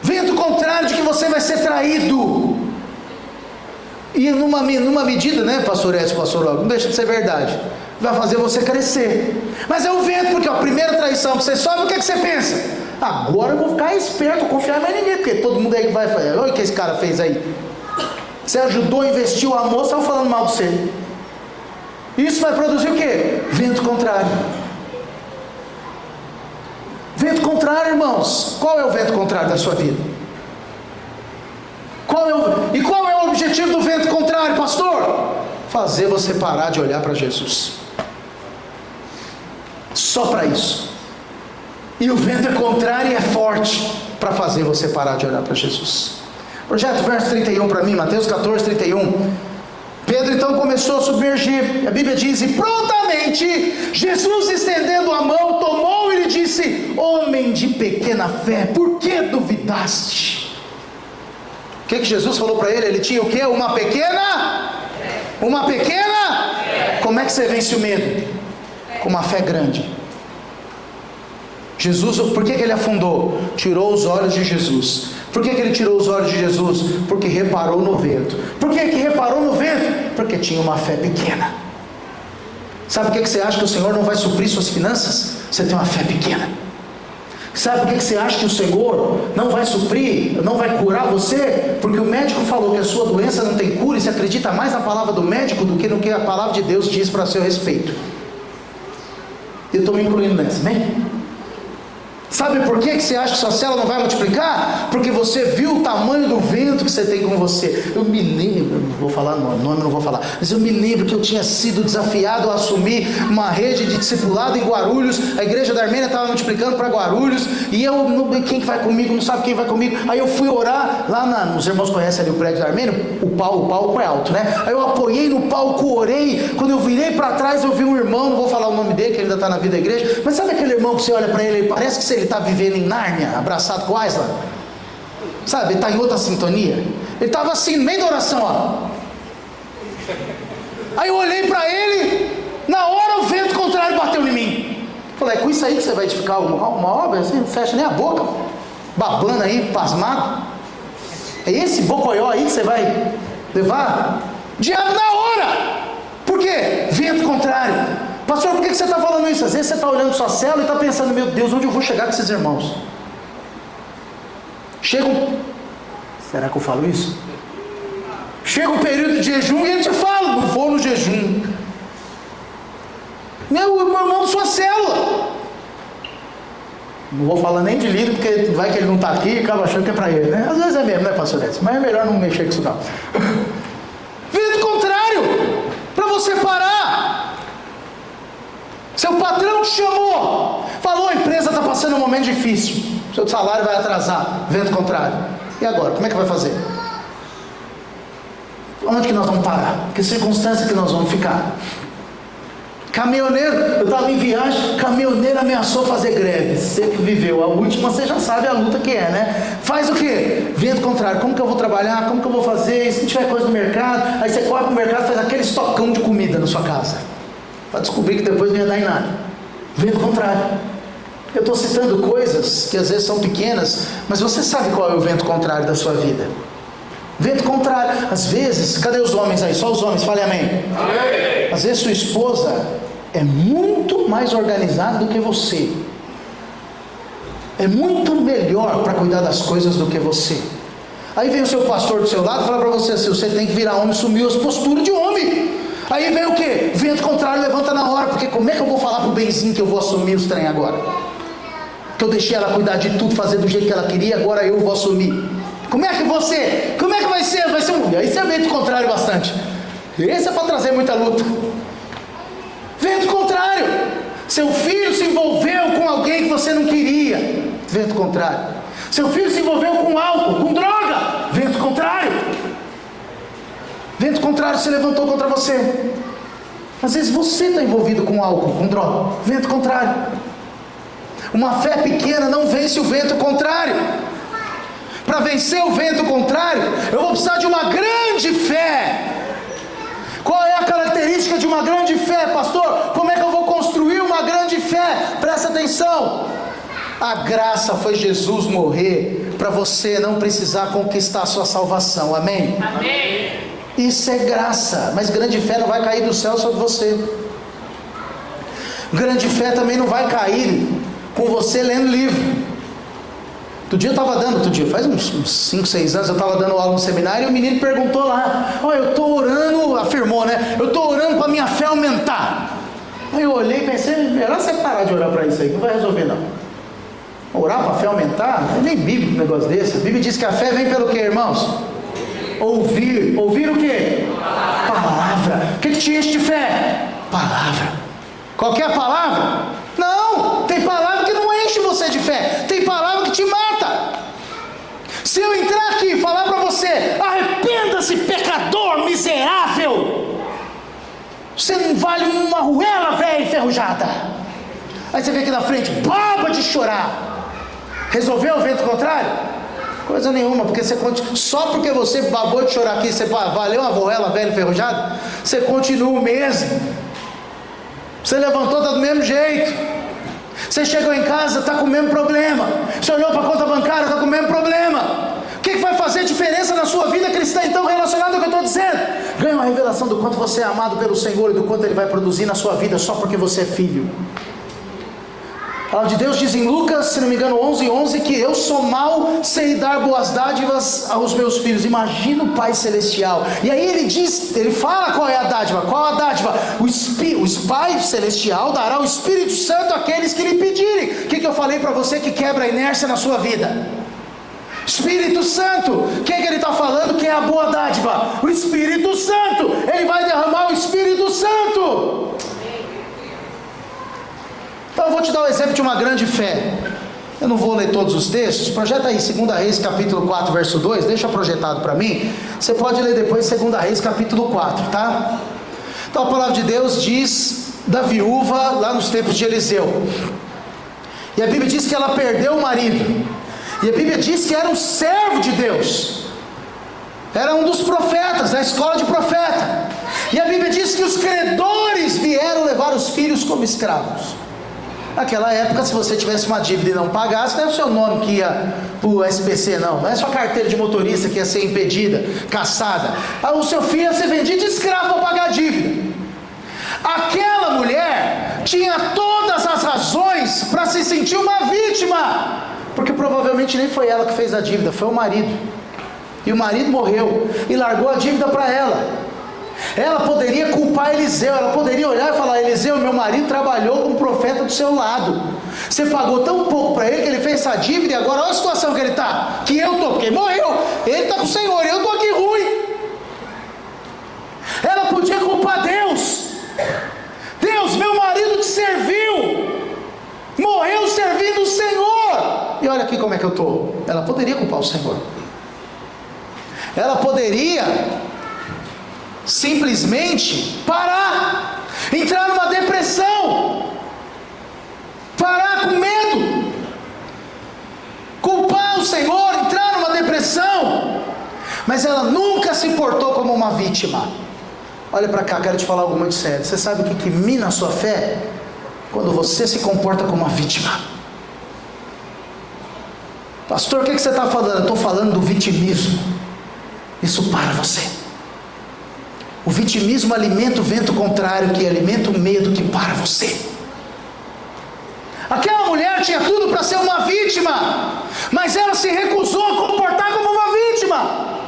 Vento contrário de que você vai ser traído. E numa medida, né, pastor Edson, pastor Logo, não deixa de ser verdade, vai fazer você crescer. Mas é o vento, porque a primeira traição que você sobe, o que você pensa? Agora eu vou ficar esperto, confiar em mais ninguém, porque todo mundo aí vai fazer. Olha o que esse cara fez aí. Você ajudou, investiu, amor, estão falando mal de você. Isso vai produzir o quê? Vento contrário. Vento contrário, irmãos. Qual é o vento contrário da sua vida? Qual é o objetivo do vento contrário, pastor? Fazer você parar de olhar para Jesus. Só para isso. E o vento é contrário e é forte para fazer você parar de olhar para Jesus. Projeto verso 31 para mim, Mateus 14, 31. Pedro então começou a submergir. A Bíblia diz: e prontamente Jesus, estendendo a mão, tomou e lhe disse: homem de pequena fé, por que duvidaste? O que Jesus falou para ele? Ele tinha o quê? Uma pequena? Como é que você vence o medo? Com uma fé grande. Jesus, por que ele afundou? Tirou os olhos de Jesus. Por que ele tirou os olhos de Jesus? Porque reparou no vento. Por que reparou no vento? Porque tinha uma fé pequena. Sabe por que você acha que o Senhor não vai suprir suas finanças? Você tem uma fé pequena. Sabe por que você acha que o Senhor não vai suprir, não vai curar você? Porque o médico falou que a sua doença não tem cura, e você acredita mais na palavra do médico do que no que a palavra de Deus diz para seu respeito. Eu estou me incluindo nessa, amém? Sabe por que você acha que sua célula não vai multiplicar? Porque você viu o tamanho do vento que você tem com você. Eu me lembro, não vou falar nome, não vou falar, mas eu me lembro que eu tinha sido desafiado a assumir uma rede de discipulado em Guarulhos. A igreja da Armênia estava multiplicando para Guarulhos, e eu, quem que vai comigo, não sabe quem vai comigo. Aí eu fui orar, lá os irmãos conhecem ali o prédio da Armênia, o palco é alto, né? Aí eu apoiei no palco, orei. Quando eu virei para trás, eu vi um irmão, não vou falar o nome dele, que ele ainda está na vida da igreja, mas sabe aquele irmão que você olha para ele, parece que ele está vivendo em Nárnia, abraçado com Aislan, sabe, ele está em outra sintonia. Ele estava assim, no meio da oração, ó. Aí eu olhei para ele, na hora o vento contrário bateu em mim. Falei: é com isso aí que você vai edificar uma obra? Você não fecha nem a boca, babando aí, pasmado. É esse bocoió aí que você vai levar? Diabo na hora. Por quê? Vento contrário. Pastor, por que você está falando isso? Às vezes você está olhando sua célula e está pensando: meu Deus, onde eu vou chegar com esses irmãos? Será que eu falo isso? Chega um período de jejum e ele te fala: não vou no jejum. Meu irmão, sua célula. Não vou falar nem de líder, porque vai que ele não está aqui e acaba achando que é para ele, né? Às vezes é mesmo, né, pastor Edson? Mas é melhor não mexer com isso não. Vento contrário, para você parar. Seu patrão te chamou, falou: a empresa está passando um momento difícil, seu salário vai atrasar. Vento contrário. E agora, como é que vai fazer? Onde que nós vamos parar? Que circunstância que nós vamos ficar? Caminhoneiro, eu estava em viagem, caminhoneiro ameaçou fazer greve. Você que viveu a última, você já sabe a luta que é, né? Faz o quê? Vento contrário. Como que eu vou trabalhar? Como que eu vou fazer? Se não tiver coisa no mercado, aí você corre para o mercado e faz aquele estocão de comida na sua casa, para descobrir que depois não ia dar em nada. Vento contrário. Eu estou citando coisas que às vezes são pequenas, mas você sabe qual é o vento contrário da sua vida. Vento contrário. Às vezes, cadê os homens aí? Só os homens, falem amém. Amém. Às vezes sua esposa é muito mais organizada do que você, é muito melhor para cuidar das coisas do que você. Aí vem o seu pastor do seu lado e fala para você assim: você tem que virar homem, assumir as posturas de homem. Aí vem o que? Vento contrário levanta na hora, porque como é que eu vou falar pro Benzinho que eu vou assumir os trem agora? Que eu deixei ela cuidar de tudo, fazer do jeito que ela queria, agora eu vou assumir. Como é que vai ser? Vai ser um... Aí você é vento contrário bastante. Esse é para trazer muita luta. Vento contrário. Seu filho se envolveu com alguém que você não queria, vento contrário. Seu filho se envolveu com álcool, com droga, vento contrário. Vento contrário se levantou contra você. Às vezes você está envolvido com álcool, com droga, vento contrário. Uma fé pequena não vence o vento contrário. Para vencer o vento contrário, eu vou precisar de uma grande fé. Qual é a característica de uma grande fé, pastor? Como é que eu vou construir uma grande fé? Presta atenção. A graça foi Jesus morrer para você não precisar conquistar a sua salvação. Amém? Amém. Isso é graça. Mas grande fé não vai cair do céu sobre você. Grande fé também não vai cair com você lendo livro. Faz uns 5, 6 anos, eu estava dando aula no seminário e o menino perguntou lá: eu estou orando, afirmou, né? Eu estou orando para minha fé aumentar. Aí eu olhei e pensei: melhor você parar de orar para isso aí, que não vai resolver não. Orar para a fé aumentar? É nem bíblico um negócio desse. A Bíblia diz que a fé vem pelo quê, irmãos? Ouvir. Ouvir o quê? Palavra. O que te enche de fé? Palavra. Qualquer palavra? Não, tem palavra que não enche você de fé. Tem palavra que te mata. Se eu entrar aqui e falar para você: arrependa-se, pecador miserável, você não vale uma arruela velha enferrujada. Aí você vem aqui na frente, baba de chorar. Resolveu o vento contrário? Coisa nenhuma, porque só porque você babou de chorar aqui, você valeu uma arruela velha enferrujada, você continua o mesmo. Você levantou, está do mesmo jeito. Você chegou em casa, está com o mesmo problema. Você olhou para a conta bancária, está com o mesmo problema. O que vai fazer diferença na sua vida cristã, então, relacionado ao que eu estou dizendo? Ganha uma revelação do quanto você é amado pelo Senhor e do quanto Ele vai produzir na sua vida só porque você é filho. A palavra de Deus diz em Lucas, se não me engano, 11:11, que eu sou mau, sei dar boas dádivas aos meus filhos. Imagina o Pai Celestial. E aí ele fala qual é a dádiva. Qual a dádiva? O Pai Celestial dará o Espírito Santo àqueles que lhe pedirem. O que eu falei para você que quebra a inércia na sua vida? Espírito Santo. Quem é que ele está falando que é a boa dádiva? O Espírito Santo. Ele vai derramar o Espírito Santo. Então eu vou te dar o exemplo de uma grande fé. Eu não vou ler todos os textos. Projeta aí 2 Reis capítulo 4 verso 2. Deixa projetado para mim. Você pode ler depois 2 Reis capítulo 4, tá? Então a palavra de Deus diz da viúva lá nos tempos de Eliseu. E a Bíblia diz que ela perdeu o marido. E a Bíblia diz que era um servo de Deus. Era um dos profetas, da escola de profeta. E a Bíblia diz que os credores vieram levar os filhos como escravos. Naquela época, se você tivesse uma dívida e não pagasse, não é o seu nome que ia para o SPC, não é sua carteira de motorista que ia ser impedida, caçada. O seu filho ia ser vendido de escravo para pagar a dívida. Aquela mulher tinha todas as razões para se sentir uma vítima, porque provavelmente nem foi ela que fez a dívida, foi o marido. E o marido morreu e largou a dívida para ela. Ela poderia culpar Eliseu, ela poderia olhar e falar: Eliseu, meu marido trabalhou como profeta do seu lado, você pagou tão pouco para ele que ele fez essa dívida, e agora olha a situação que ele está, que eu estou, porque ele morreu, ele está com o Senhor e eu estou aqui ruim. Ela podia culpar Deus: Deus, meu marido te serviu, morreu servindo o Senhor, e olha aqui como é que eu estou. Ela poderia culpar o Senhor. Ela poderia simplesmente parar, entrar numa depressão, parar com medo, culpar o Senhor, entrar numa depressão, mas ela nunca se portou como uma vítima. Olha para cá, quero te falar algo muito sério. Você sabe o que mina a sua fé? Quando você se comporta como uma vítima. Pastor, o que você está falando? Eu estou falando do vitimismo. Isso para você. O vitimismo alimenta o vento contrário, que alimenta o medo que para você. Aquela mulher tinha tudo para ser uma vítima, mas ela se recusou a comportar como uma vítima.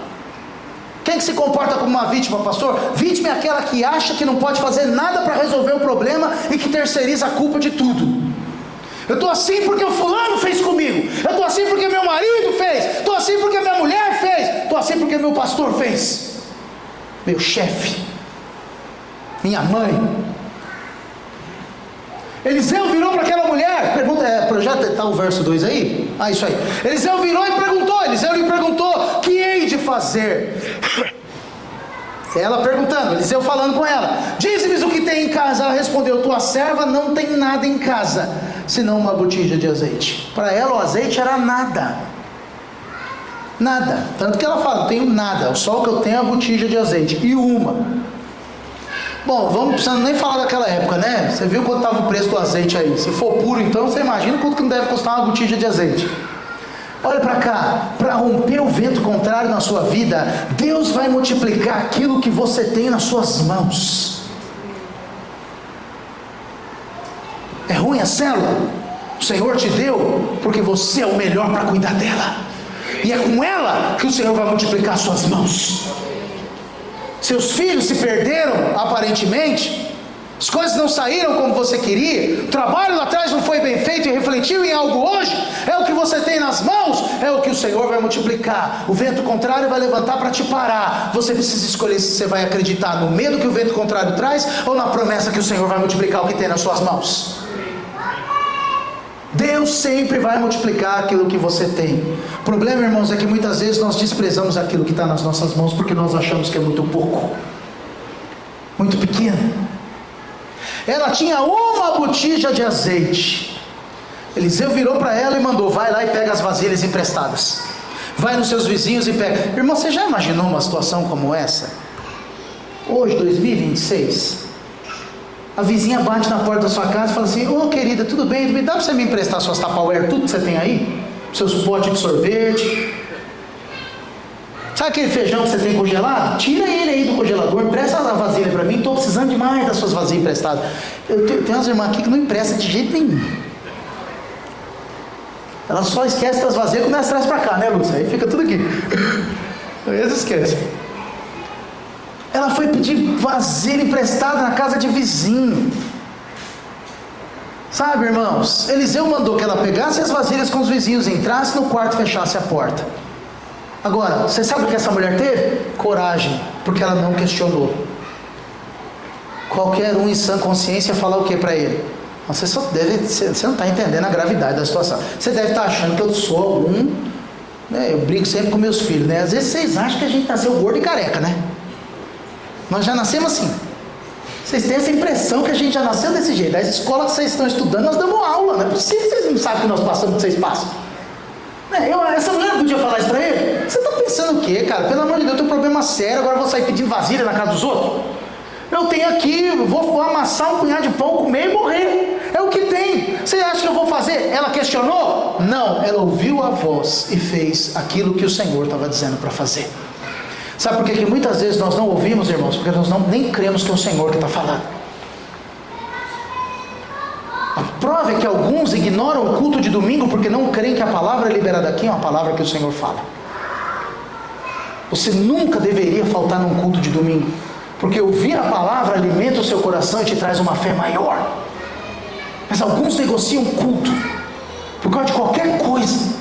Quem que se comporta como uma vítima, pastor? Vítima é aquela que acha que não pode fazer nada para resolver o problema e que terceiriza a culpa de tudo. Eu estou assim porque o fulano fez comigo, eu estou assim porque meu marido fez, estou assim porque minha mulher fez, estou assim porque meu pastor fez, meu chefe, minha mãe. Eliseu virou para aquela mulher, pergunta, já está o verso 2 aí? Isso aí. Eliseu virou e perguntou, Eliseu lhe perguntou, que hei de fazer? Ela perguntando, Eliseu falando com ela, dize-me o que tem em casa. Ela respondeu, tua serva não tem nada em casa, senão uma botija de azeite. Para ela o azeite era nada. Nada, tanto que ela fala, não tenho nada, só o que eu tenho é a botija de azeite, e uma. Bom, vamos precisando nem falar daquela época, né? Você viu quanto estava o preço do azeite aí? Se for puro, então você imagina quanto que não deve custar uma botija de azeite. Olha para cá, para romper o vento contrário na sua vida, Deus vai multiplicar aquilo que você tem nas suas mãos. É ruim a célula? O Senhor te deu porque você é o melhor para cuidar dela, e é com ela que o Senhor vai multiplicar as suas mãos. Seus filhos se perderam aparentemente, as coisas não saíram como você queria, o trabalho lá atrás não foi bem feito e refletiu em algo hoje, é o que você tem nas mãos, é o que o Senhor vai multiplicar. O vento contrário vai levantar para te parar, você precisa escolher se você vai acreditar no medo que o vento contrário traz, ou na promessa que o Senhor vai multiplicar o que tem nas suas mãos. Deus sempre vai multiplicar aquilo que você tem. O problema, irmãos, é que muitas vezes nós desprezamos aquilo que está nas nossas mãos, porque nós achamos que é muito pouco, muito pequeno. Ela tinha uma botija de azeite. Eliseu virou para ela e mandou, vai lá e pega as vasilhas emprestadas, vai nos seus vizinhos e pega. Irmão, você já imaginou uma situação como essa? Hoje, 2026, a vizinha bate na porta da sua casa e fala assim, ô querida, tudo bem? Me dá para você me emprestar suas Tupperware, tudo que você tem aí? Seus potes de sorvete, sabe aquele feijão que você tem congelado? Tira ele aí do congelador, empresta a vasilha para mim, estou precisando demais das suas vasilhas emprestadas. Eu tenho umas irmãs aqui que não emprestam de jeito nenhum. Ela só esquece das vasilhas quando elas traz para cá, né, Lúcia? Aí fica tudo aqui. Eles esquecem. Ela foi pedir vasilha emprestada na casa de vizinho. Sabe, irmãos, Eliseu mandou que ela pegasse as vasilhas com os vizinhos, entrasse no quarto e fechasse a porta. Agora, você sabe o que essa mulher teve? Coragem, porque ela não questionou. Qualquer um em sã consciência falar o que para ele? Você não está entendendo a gravidade da situação. Você deve estar achando que eu sou algum, né? Eu brigo sempre com meus filhos, né? Às vezes vocês acham que a gente nasceu gordo e careca, né? Nós já nascemos assim. Vocês têm essa impressão que a gente já nasceu desse jeito. As escolas que vocês estão estudando, nós damos aula. Não é possível que vocês não sabem o que nós passamos, o que vocês passam. Essa mulher podia falar isso para ele? Você está pensando o quê, cara? Pelo amor de Deus, eu tenho um problema sério, agora eu vou sair pedindo vasilha na casa dos outros? Eu tenho aqui, vou amassar um punhado de pão, comer e morrer. É o que tem. Você acha que eu vou fazer? Ela questionou? Não, ela ouviu a voz e fez aquilo que o Senhor estava dizendo para fazer. Sabe por que muitas vezes nós não ouvimos, irmãos? Porque nós nem cremos que é o Senhor que está falando. A prova é que alguns ignoram o culto de domingo porque não creem que a palavra liberada aqui é uma palavra que o Senhor fala. Você nunca deveria faltar num culto de domingo, porque ouvir a palavra alimenta o seu coração e te traz uma fé maior. Mas alguns negociam culto por causa de qualquer coisa.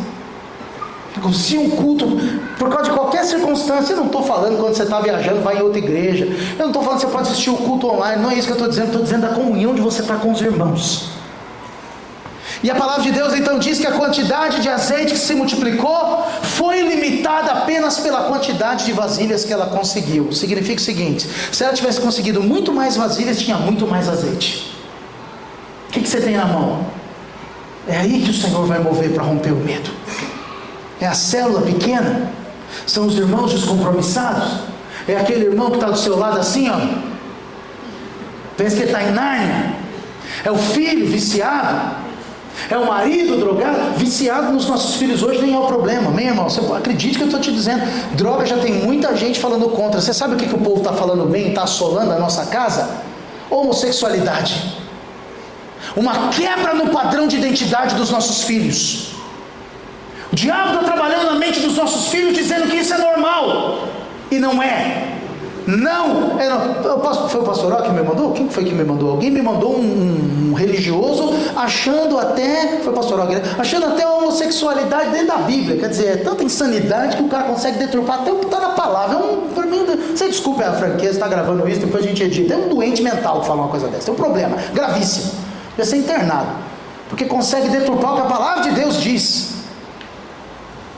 Negociam culto por causa de qualquer circunstância. Eu não estou falando quando você está viajando, vai em outra igreja. Eu não estou falando que você pode assistir o culto online. Não é isso que eu estou dizendo da comunhão de você estar com os irmãos. E a palavra de Deus então diz que a quantidade de azeite que se multiplicou foi limitada apenas pela quantidade de vasilhas que ela conseguiu. Significa o seguinte: se ela tivesse conseguido muito mais vasilhas, tinha muito mais azeite. O que você tem na mão? É aí que o Senhor vai mover para romper o medo. É a célula pequena? São os irmãos descompromissados? É aquele irmão que está do seu lado assim, ó, pensa que ele está em Nárnia? É o filho viciado? É o marido drogado? Viciado nos nossos filhos hoje nem é o problema. Meu irmão, você acredite que eu estou te dizendo, droga já tem muita gente falando contra. Você sabe o que o povo está falando bem e está assolando a nossa casa? Homossexualidade. Uma quebra no padrão de identidade dos nossos filhos. O diabo está trabalhando na mente dos nossos filhos, dizendo que isso é normal, e não é. Não, foi o pastor Ó que me mandou? Quem foi que me mandou? Alguém me mandou um religioso achando até, foi o pastor Ó, achando até a homossexualidade dentro da Bíblia. Quer dizer, é tanta insanidade que o cara consegue deturpar até o que está na palavra. Para mim, você desculpe a franqueza, está gravando isso, depois a gente edita. É um doente mental que fala uma coisa dessa, é um problema gravíssimo. Devia ser internado, porque consegue deturpar o que a palavra de Deus diz.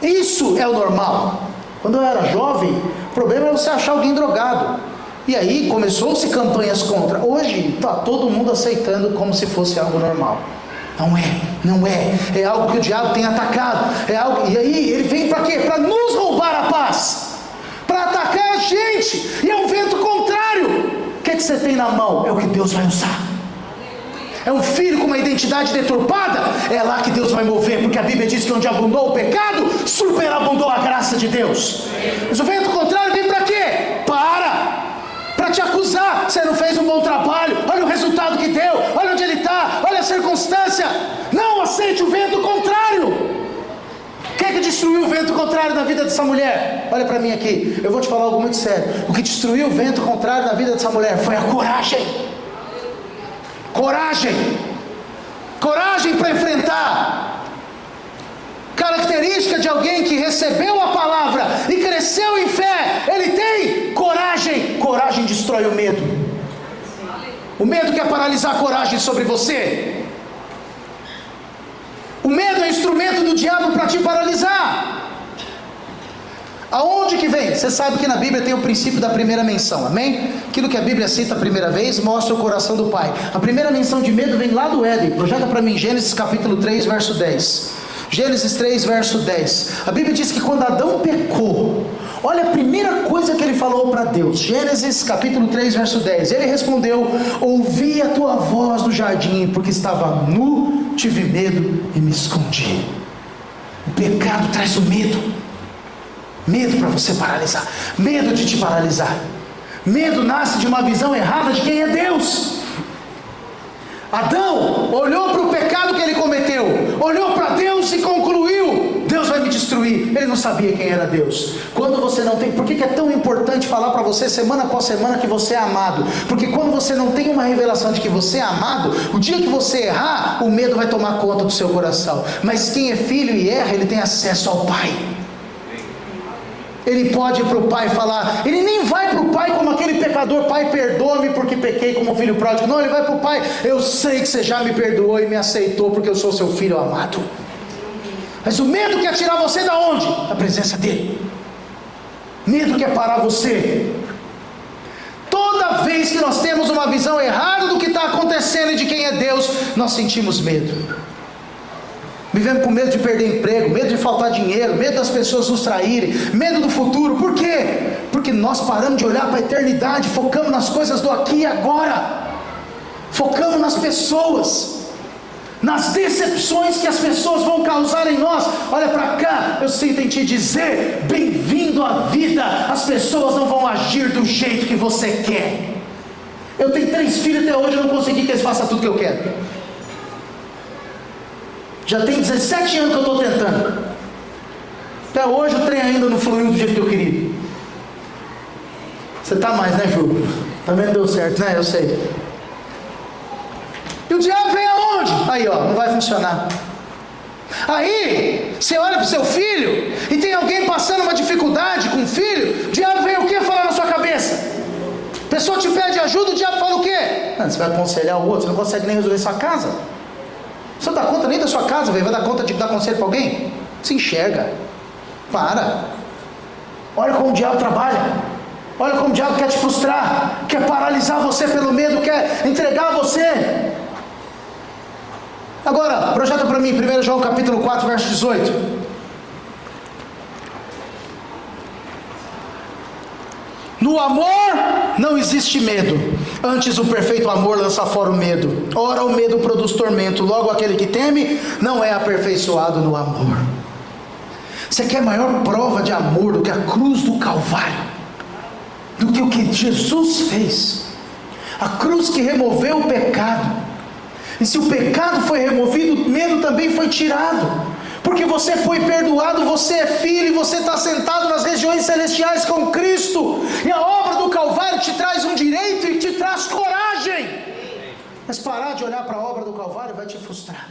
Isso é o normal. Quando eu era jovem, o problema é você achar alguém drogado, e aí começou-se campanhas contra. Hoje está todo mundo aceitando como se fosse algo normal. Não é algo que o diabo tem atacado, e aí ele vem para quê? Para nos roubar a paz, para atacar a gente, e é um vento contrário. O que você tem na mão? É o que Deus vai usar. É um filho com uma identidade deturpada, é lá que Deus vai mover, porque a Bíblia diz que onde abundou o pecado, superabundou a graça de Deus. Mas o vento contrário vem para quê? Para te acusar. Você não fez um bom trabalho, olha o resultado que deu, olha onde ele está, olha a circunstância. Não aceite o vento contrário. O que é que destruiu o vento contrário na vida dessa mulher? Olha para mim aqui, eu vou te falar algo muito sério. O que destruiu o vento contrário na vida dessa mulher foi a coragem. Coragem para enfrentar. Característica de alguém que recebeu a palavra e cresceu em fé, ele tem coragem. Coragem destrói o medo. O medo quer paralisar a coragem sobre você. O medo é instrumento do diabo para te paralisar. Aonde que vem? Você sabe que na Bíblia tem o princípio da primeira menção, amém? Aquilo que a Bíblia cita a primeira vez mostra o coração do Pai. A primeira menção de medo vem lá do Éden. Projeta para mim Gênesis capítulo 3, verso 10. Gênesis 3, verso 10. A Bíblia diz que quando Adão pecou, olha a primeira coisa que ele falou para Deus. Gênesis capítulo 3, verso 10. Ele respondeu: ouvi a tua voz no jardim, porque estava nu, tive medo e me escondi. O pecado traz o medo. Medo para você paralisar, medo de te paralisar. Medo nasce de uma visão errada de quem é Deus. Adão olhou para o pecado que ele cometeu, olhou para Deus e concluiu: Deus vai me destruir. Ele não sabia quem era Deus. Quando você não tem, por que é tão importante falar para você semana após semana que você é amado? Porque quando você não tem uma revelação de que você é amado, o dia que você errar, o medo vai tomar conta do seu coração. Mas quem é filho e erra, ele tem acesso ao Pai. Ele pode ir para o pai e falar. Ele nem vai para o pai como aquele pecador: pai, perdoa-me porque pequei como filho pródigo. Não, ele vai para o pai: eu sei que você já me perdoou e me aceitou porque eu sou seu filho amado. Mas o medo quer tirar você da onde? Da presença dele. Medo quer parar você. Toda vez que nós temos uma visão errada do que está acontecendo e de quem é Deus, nós sentimos medo. Vivemos com medo de perder emprego, medo de faltar dinheiro, medo das pessoas nos traírem, medo do futuro. Por quê? Porque nós paramos de olhar para a eternidade, focamos nas coisas do aqui e agora, focamos nas pessoas, nas decepções que as pessoas vão causar em nós. Olha para cá, eu sinto em te dizer: bem-vindo à vida. As pessoas não vão agir do jeito que você quer. Eu tenho 3 filhos até hoje, eu não consegui que eles façam tudo que eu quero. Já tem 17 anos que eu estou tentando. Até hoje o trem ainda não fluiu do jeito que eu queria. Você está mais, né, Ju? Também não deu certo, né? Eu sei. E o diabo vem aonde? Aí, ó, não vai funcionar. Aí, você olha para o seu filho e tem alguém passando uma dificuldade com o filho, o diabo vem o que falar na sua cabeça? A pessoa te pede ajuda, o diabo fala o quê? Você vai aconselhar o outro, você não consegue nem resolver sua casa. Você não dá conta nem da sua casa, vai dar conta de dar conselho para alguém? Se enxerga. Para. Olha como o diabo trabalha. Olha como o diabo quer te frustrar, quer paralisar você pelo medo, quer entregar você. Agora, projeta para mim 1 João capítulo 4, verso 18. No amor não existe medo, antes o perfeito amor lança fora o medo. Ora, o medo produz tormento, logo aquele que teme não é aperfeiçoado no amor. Você quer maior prova de amor do que a cruz do Calvário? Do que o que Jesus fez? A cruz que removeu o pecado. E se o pecado foi removido, o medo também foi tirado. Porque você foi perdoado, você é filho e você está sentado nas regiões celestiais com Cristo. E a obra do Calvário te traz um direito e te traz coragem. Mas parar de olhar para a obra do Calvário vai te frustrar.